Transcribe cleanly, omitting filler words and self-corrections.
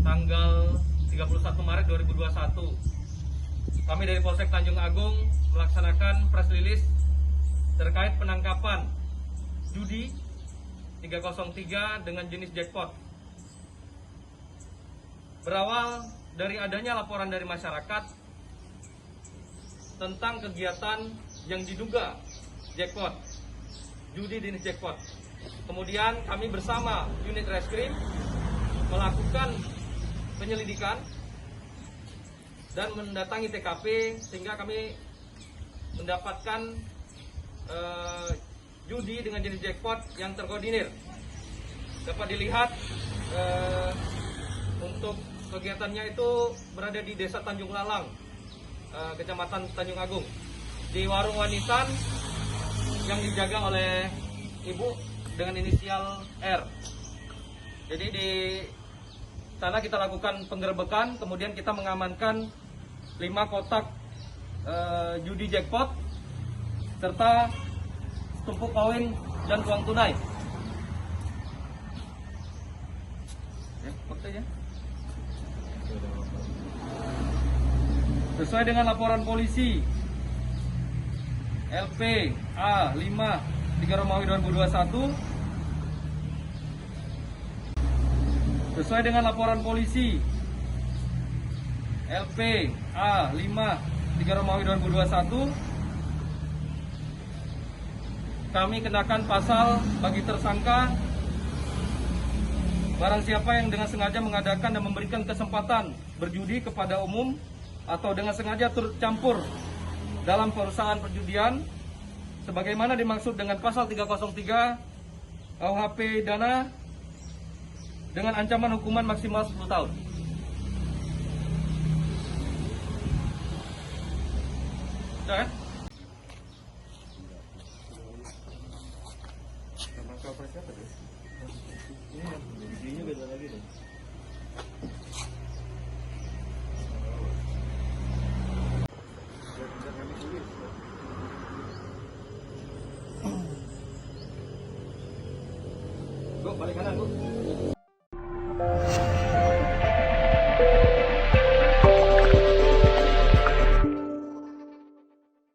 tanggal 31 Maret 2021. Kami dari Polsek Tanjung Agung melaksanakan press release terkait penangkapan judi 303 dengan jenis jackpot. Berawal dari adanya laporan dari masyarakat tentang kegiatan yang diduga jackpot, judi jenis jackpot. Kemudian kami bersama unit reskrim melakukan penyelidikan dan mendatangi TKP sehingga kami mendapatkan judi dengan jenis jackpot yang terkoordinir. Dapat dilihat untuk kegiatannya itu berada di Desa Tanjung Lalang, Kecamatan Tanjung Agung, di warung wanisan yang dijaga oleh ibu dengan inisial R. Jadi di sana kita lakukan penggerebekan, kemudian kita mengamankan 5 kotak judi jackpot serta tumpuk koin dan uang tunai. Sesuai dengan laporan polisi LP A 5 3 Romawi 2021, sesuai dengan laporan polisi LP A 5 3 Romawi 2021, kami kenakan pasal bagi tersangka barang siapa yang dengan sengaja mengadakan dan memberikan kesempatan berjudi kepada umum atau dengan sengaja turut campur dalam perusahaan perjudian sebagaimana dimaksud dengan pasal 303 KUHP pidana dengan ancaman hukuman maksimal 10 tahun. Sudah kan? Ini beda lagi deh. Bu, balik kanan, Bu.